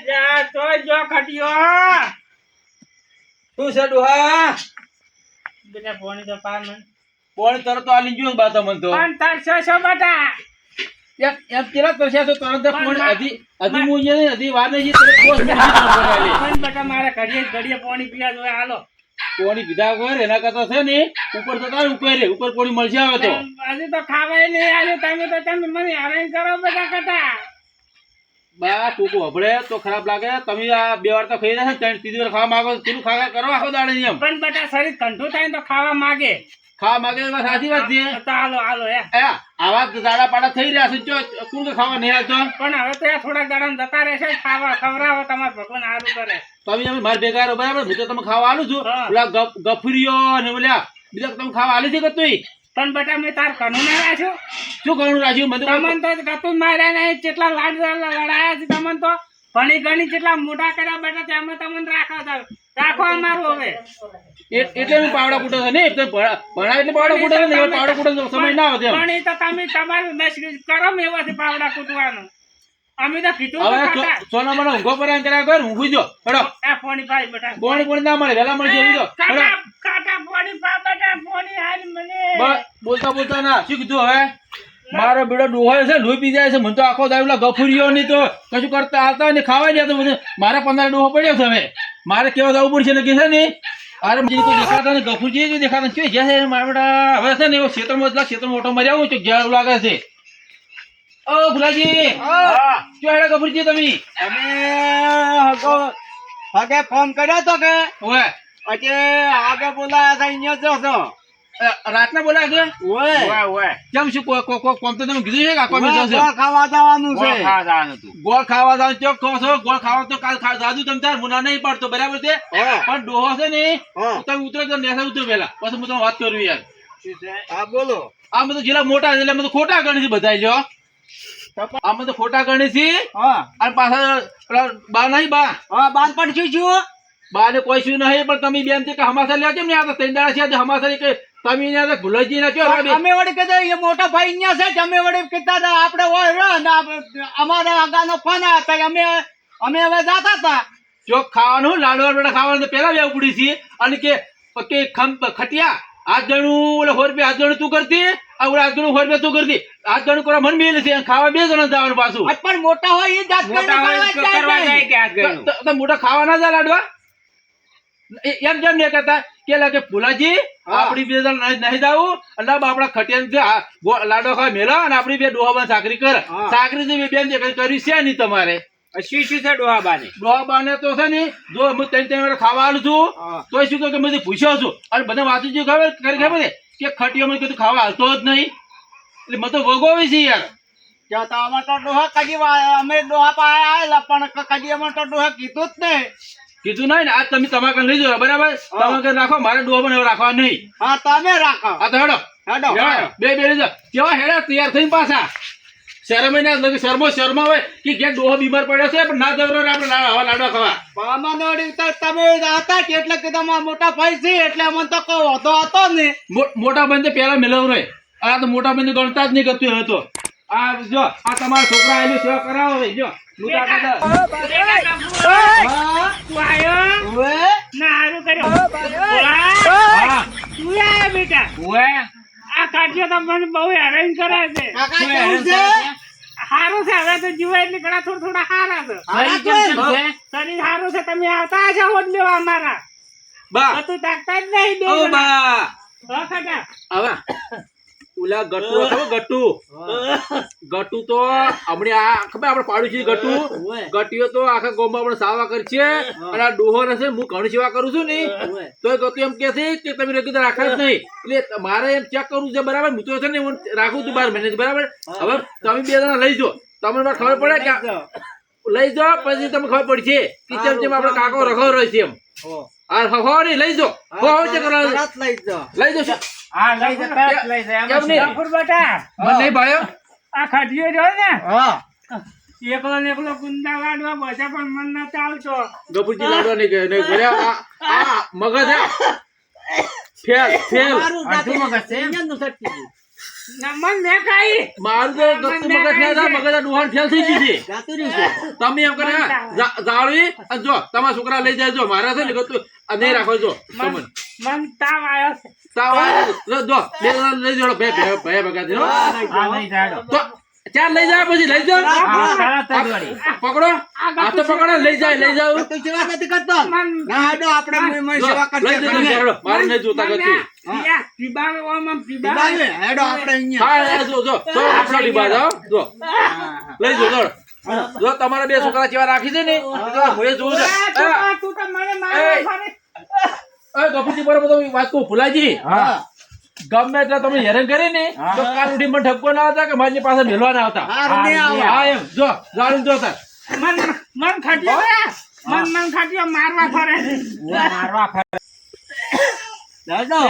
યાર તો જો ખટિયો તું છે ડોહા બેટા પાણી તો પાર મને પાણી તરત આલી ગયો બા તમને તો પણ તરસો છો બેટા એમ કેલા તરસ્યા તો તરત પાણી અધી મુજે ને અધી વાર નહીં તરત કોસ બનાવી પણ બેટા મારે ઘડીએ પાણી પીવા જોઈએ હાલો પાણી પીધા વગર એના કરતા છે ને ઉપર તો તાર ઉપર પાણી મળશે આવે તો હજુ તો ખાવાય નહીં આજે તમે મને હેરાન કરો બેટા કટા બા ટૂંકું હબળે તો ખરાબ લાગે તમે આ 2 વાર તો ખાઈ રહ્યા છે ત્રીજી વાર ખાવા માંગો પેલું ખાવા કરો આખો દાડે એમ પણ બેટા શરીર કંઠું થાય ને તો ખાવા માંગે ખાવા માંગે એ વાત સાચી વાત છે તો હાલો આવા દાડા પાડા થઈ રહ્યા છે જો કોણ કે ખાવા નહીં આવતો પણ હવે તો થોડા દાડા જતા રહેશે ખાવા ખવડાવો તમારે ભગવાન સારું કરે તમે અમે માર ભેગા રહો બરાબર હું તો તમે ખાવા આલું છું પેલા ગફુરીઓ ને બોલ્યા બીજા તમે ખાવા આલી છે કે તું પણ બેટા મેં તાર કનું ના રાખ્યું શું કરવાનું રાખ્યું મને તમને તો ગતું માર્યા નહીં કેટલા લડાયા છે તમને તો ઘણી ઘણી કેટલા મોટા કર્યા બેટા તેમાં તમને રાખો અમારું હવે એટલે હું પાવડા કૂટો છે ને એટલે ભણા એટલે પાવડા કૂટો છે ને પાવડા કૂટો સમય ના આવે પણ એ તો તમે તમારું કરો મેવાથી પાવડા કૂટવાનું અમે તો કીધું હવે સોના મને ઊંઘો પર કર્યા કર ઊંઘી જો હેડો આ પાણી પાઈ બેટા પાણી ના મળે વેલા મળે ઊંઘી જો કાટા પાણી પા બેટા પાણી હાલ મને બોલતા ના શું કીધું હવે મારો બેડો ડોહાય છે લોહી પી જાય છે મને તો આખો દાવલા ગફુરીઓ ની તો કશું કરતા આવતા ને ખાવા નહીં તો મારે 15 ડોહો પડ્યો છે હવે મારે કેવા જવું પડશે ને કે છે ને અરે મને કોઈ દેખાતા ને ગફુરજી દેખાતા શું જ્યાં છે મારા બેટા હવે છે ને એવો ક્ષેત્રમાં ઓટો મારી આવું તો જ્યાં લાગે છે ઓ ભુલાજી શું હેડા ગફુરજી તમે અમે ફોન કર્યો તો કે ઓય આજે આગે બોલાયા હતા અહીંયા જો છો રાતના બોલાય છે ઓય કેમ શું કોમ તો તમે કીધું છે કે આખો મેં જશે ખાવા જવાનું છે ગોળ ખાવા જવાનું ચોક કહો છો ગોળ ખાવા તો કાલ જાજુ તમે તાર મુના નહીં પડતો બરાબર છે પણ ડોહો છે ને તમે ઉતરો તો નેસા ઉતરો પેલા પછી હું તમને વાત કરું યાર હા બોલો આમ તો જેટલા મોટા એટલે અમે તો ખોટા ગણી છે બધા લ્યો આમ તો ખોટા ગણી છે અને પાછા પેલા બા નહીં બા બાન પણ શું બા ને કોઈ શું નહીં પણ તમે બેન કે હમાસા લ્યા કેમ ને આ તો તૈંદાળા છે હમાસા કે તમે ને ભૂલાજી ના કયો અમે વળી કીધા એ મોટા ભાઈ અહીંયા છે અમે વળી કીધા આપણે હોય અમારા આગાનો ફોન આવ્યો અમે હવે જાતા હતા ચોક ખાવાનું લાડવા બેટા ખાવાનું પેલા બે ઉપડી છે અને કે ખટિયા હાથ જણું ઓલે 100 રૂપિયા હાથ જણું તું કરતી ઓલે હાથ જણું 100 રૂપિયા તું કરતી હાથ જણું કરવા મન મેલે છે ખાવા 2 જણા જવાનું પાછું પણ મોટા હોય એ જાત તો મોટા ખાવા ના જાય લાડવા એમ જેમ ને કહેતા કે લાગે ફુલાજી આપડી 2 જણ નહીં જાવું અને આપડા ખટિયાને લાડવા ખાવા મેલા અને આપડી 2 ડોહાબાન સાકરી કરે સાકરી જે બેન જે કર્યું છે નહીં તમારે શું છે ડોહાબાને તો છે ને જો હું 3 વાર ખાવા આલું છું તો શું કે મેં પૂછ્યો છું અને બધા વાંચી જો ખબર કે ખટિયો મને કીધું ખાવા હાલતો જ નહીં એટલે મને તો વગોવી છે યાર અમે તો ડોહા કદી અમે ડોહા પાસે આવેલા પણ કદી અમે તો ડોહા કીધું જ નહીં કીધું નહીં ને આજ તમે તમારે લઈ જાઓ બરાબર તમે રાખો મારે ડોહા પણ રાખવા નહીં હા તમે રાખો હા તો હેડો બે લઈ જાઓ કેવા હેડા તૈયાર થઈને પાછા શર્મા હોય કે ક્યાં ડોહો બીમાર પડ્યો છે પણ ના જવરો આપણે લાડવા ખાવા તમે હતા એટલે કે તમારા મોટા ભાઈ છે એટલે અમને તો કહો હતો ને મોટા બંધ પેલા મેળવ રહે આ તો મોટા બંધ ગણતા જ નહીં કરતું હતો આ જો આ તમારા છોકરા આવેલું સેવા કરાવો જો આ કાઢ્યો તો મને બહુ હેરાન કરે છે સારું છે હવે તો જીવા એટલે ઘણા થોડા સારા છે શરીર સારું છે તમે આવતા છો ઓટ લેવા અમારા બા તું તાકતા જ નહીં ઓ બા હવે ઓલા ગટુ તો હમણે આ ખબર આપણે પાડું છે ગટીઓ તો આખા ગામમાં આપણે સાવા કરશે અને આ ડોહો રહેશે હું ઘણી સેવા કરું છું ને તો ગટુ એમ કે છે કે તમે રેગ્યુલર રાખા જ નહીં એટલે મારે એમ ચેક કરવું છે બરાબર હું તો છે ને હું રાખું છું 12 મહિને બરાબર હવે તમે 2 જણા લઈ જાઓ તમને ખબર પડે કે લઈ જાઓ પછી તમને ખબર પડશે કે જેમ આપણે કાકો રખો રહે છે એમ હો નહીં લઈ જાઓ લઈ જાઓ હા લઈ જા બેટા નહીં ભાઈઓ આ ખાધ્યો રહ્યો ને એકલો ગુંદા લાડવા બધા પણ મન ના ચાલતો ગપુજી લાડવા નહીં ગયા મગજ ફેલ મગજ છે નમન મેં ખાઈ મારું તો ગતું મગજ ના થાય, મગજ ડોહાણ ફેલ થઈ ગઈ છે. જાતું રહ્યું છે. તમે એમ કરે જાળવી અને જો તમારા છોકરા લઈ જાય, જો મારા છે ને ગતું આ નહીં રાખો, જો તમને મન તાવ આવ્યો છે. તાવ આવે છે. જો બે જણા લઈ જાઓ, બે ભેગા થઈને, હો. આ નહીં જાડો. તો ચાર લઈ જાય, પછી લઈ જાઓ. પકડો આ તો પકડો, લઈ જાઓ. તું સેવા નથી કરતો. મન- ના હેડો આપણે મેં જો, સેવા લઈ કરશે. જજો, હેડો. મારે નહીં જોતા ગતું. પીબાવે ઓમ આમ પીબાવે. પીબાવે. હેડો આપણે અહીંયા. હા જો આપણા ડીબા જાઓ, જો લઈ જો જો તમારા બે છોકરા જેવા રાખી છે ને, તો હું એ જોઉં છું. છોકરા, તું તો મને મારવા ફરે. ગપુજી બરોબર તો વાત કહું, ફુલાજી ગમે એટલે તમે હેરાન કરી ને તો કાલ ઉઠી મને ઠપકો ના આવતા કે મારી પાસે મેલવા ના આવતા. હારું નહીં આવે. હા એમ જો જાણીને જો તાર. મન ખાટ્યો મન ખાટ્યો મારવા ફરે છે. હેડો.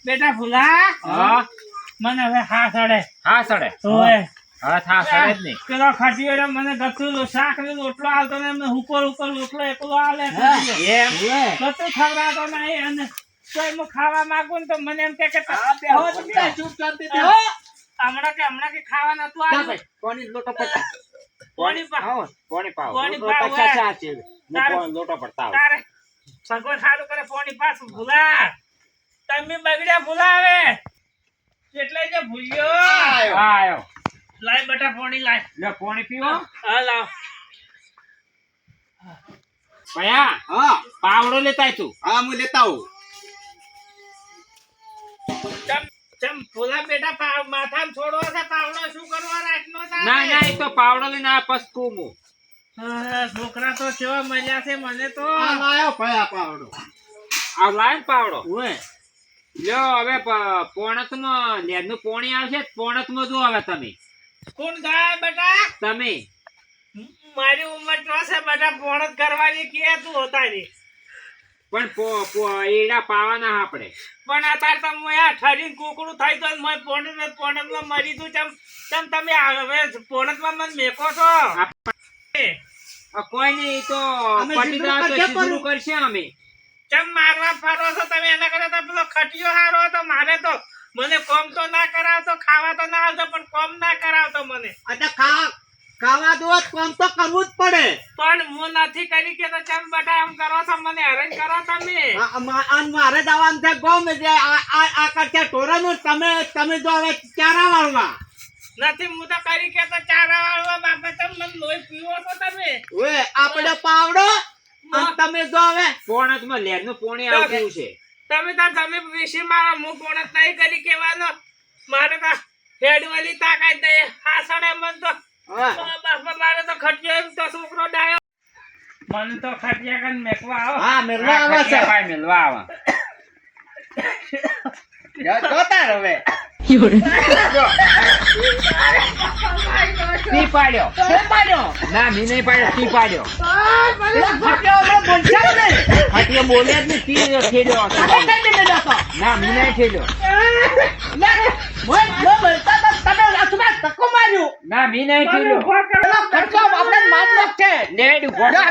બેટા ફુલા હા મને હવે હા સડે હા સડે ઓય હા થા સડે જ નહીં. પેલો ખાટ્યો એટલે મને ગતું શાક ને રોટલો આવતો ને એમને ઉપર રોટલો એકલો આલે ખાટ્યો. એમ ગતું ખવડાવતો નહીં અને તોય હું ખાવા માંગુ ને તો મને એમ કે બેહો તમે. ચૂપ શાંતિ બેહો. હમણાં કે ખાવા નતું જા આવ્યું. ભાઈ, કોની લોટો પડતા. પોણી પા- પોણી પાવ પોણી લોટો પાવ પચાસ હોય. આ છે. તારે- લોટો પડતા તારે ભગવાન સારું કરે પોણી પાછું ભૂલા તમે બગડ્યા ભૂલાવે એટલે જે ભૂલ્યો આયો લાય બેટા પોણી લાય લે પોણી પીવો. હા લાવ ભયા હા પાવડો લેતા તું. હા હું લેતા આવું. ચમ ભૂલા બેટા માથામાં છોડવો છે પાવડો શું કરવા રાખનો તારે? ના ના એ તો પાવડો લઈને આ પસ્કું હું. છોકરા તો કેવા મજા છે મને તો આ લાયો ભાઈ આ પાવડો. આ લાઈન પાવડો ઓય. લ્યો હવે પોણતમાં લેરનું પોણી આવશે, પોણતમાં જો હવે તમે કોણ ગાય બેટા તમે મારી ઉંમર તો છે બેટા પોણત કરવાની કે તું હોતાની પણ એડા પાવાના આપણે. પણ અત્યારે તો હું આ ઠરીને કુકડું થઈ તો પોણતમાં મરી તું ચમ તમે હવે પોણતમાં મને મેકો છો કોઈ નહીં તો અમે પટી શીતળું જાય તો કરશે શીતળું પણ. કરશે અમે. ચમ મારવા ફરો છો તમે એના કરતા તો પેલો ખટિયો હારો હતો મારે તો મને કોમ તો ના કરાવતો ખાવા તો ના આવતો પણ કોમ ના કરાવતો મને એટલે ખાવા દો કામ તો કરવું જ પડે. પણ હું નથી કરી કે તો ચમ બેટા એમ કરો છો મને હેરાન કરો તમે અને મારે જવાનું છે ગોમ જે આ કરશે ટોરાનું. તમે જો હવે ચારા વાળવા. નથી હું તો કરી કે તો ચારા વાળવા બાપા તમે મને લોહી પીવો છો તમે ઓય આપણે પાવડો અને તમે જો હવે પોણતમાં લેરનું પોણી આવતું છે. તમે વિશે મારા મું પોણત નહીં કરી કેવાનો મારે તો હેડવાલી તાકાત દે હાસડે મન તો હા. બાપા મારે તો ખટિયો એમ તો છોકરો ડાયો મને તો ખટિયા કન મેકવા આવો હા મેળવા આવે છે. ભાઈ મેલવા આવે. જોતા હવે તી પાડ્યો. ના મી નહીં પાડ્યો, તી પાડ્યો. હટીએ બોલે જ નહીં, તી ઠેલ્યો. ના મી નહીં ઠેલ્યો. ના મી નહીં ઠેલ્યો. લેડ ઉભો કર.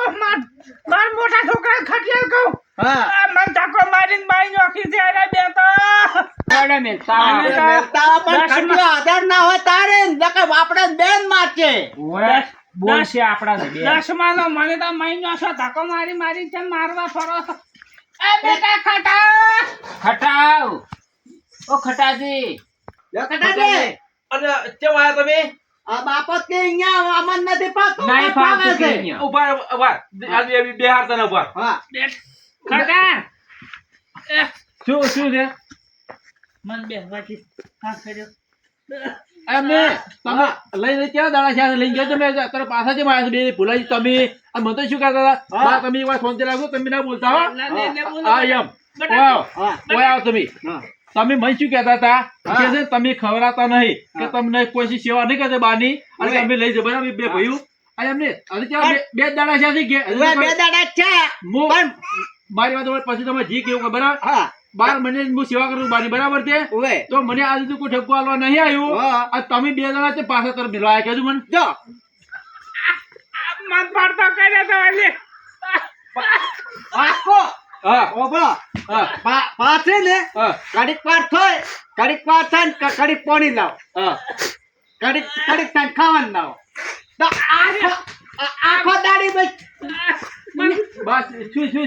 મોટા છોકરા ખટિયાલ કહું હા મને ધક્કો મારીને બાઈ નોખી છે અરે બે તો લેડે મેલ તાવ. મેળતા પણ ખટિયો આધાર ના હોય તારે નકર આપણે બેન મારશે. ઓય, બોલશે આપણાને બે. દસમાનો મને તો મહિનો છો ધક્કો મારી છે મારવા ફરો છો એ બેટા ખટા ખટાવ. ઓ ખટાજી. કટાડે. કેમ આયા તમે? આ બાપત કે અહીંયા અમન નથી પાકતો. નહીં ફાવતું કે અહીંયા. ઉભા આ બે હાર તને ઉભા. હા ખટા એ શું છે? મન બે વાકી હા કર્યો અમે તમે લઈને ક્યાં દાડા છે લઈને ગયા તમે અત્યારે પાછા જેમ આવ્યા છો બે ભૂલાજી તમે આ મને તો શું કહેતા હતા હા. બા, તમે એક વાર ફોન ચલાવો તમે ના બોલતા હો ના, ને, ને, બોલો. હા એમ બેટા, ઓય હા ઓય આવો તમે હા તમે મને શું કહેતા હતા હા. કે છે તમે ખવડાવતા નહીં કે હા. તમને કોઈ સેવા નહીં કરતા બાની અને ઓય. તમે લઈ જાઓ બરાબર બે હા. ભાઈઓ આ એમને હજી ત્યાં બે જ દાડા છે હજી કે હજી હવે તો બે દાડા જ છે હું- પણ મારી વાત સાંભળો, પછી તમે જી કેવું બરાબર હા 12 મહિને હું સેવા કરું બાની બરાબર છે ઓવે તો મને આજ સુધી કોઈ ઠપકો આલવા નહીં આવ્યું હા. આ તમે બે જણા છે પાછા તરફ મિલવા આવ્યા કહેજો મને જો મન પડતો કર્યો તો એટલે આખો હા ઓબળો હા પાસે ને હા કડીક વાર થાય ને કડીક પાણી લાવ હા કડીક થાય ખાવાનું લાવ તો આખો દાડી ભાઈ બસ શું છે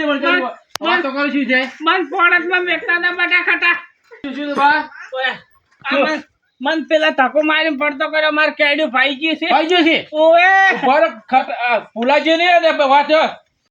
વળગાડી? વાત તો કરું શું છે મન પોણતમાં બેઠતા હતા બટાખાટા. શું છે બા ઓય, આ મન પેલા ધક્કો મારીને પડતો કર્યો, મારે કેડ્યું ભાઈ ગયું છે. ભાઈ જો છે ઓએ ફુલાજી ને વાત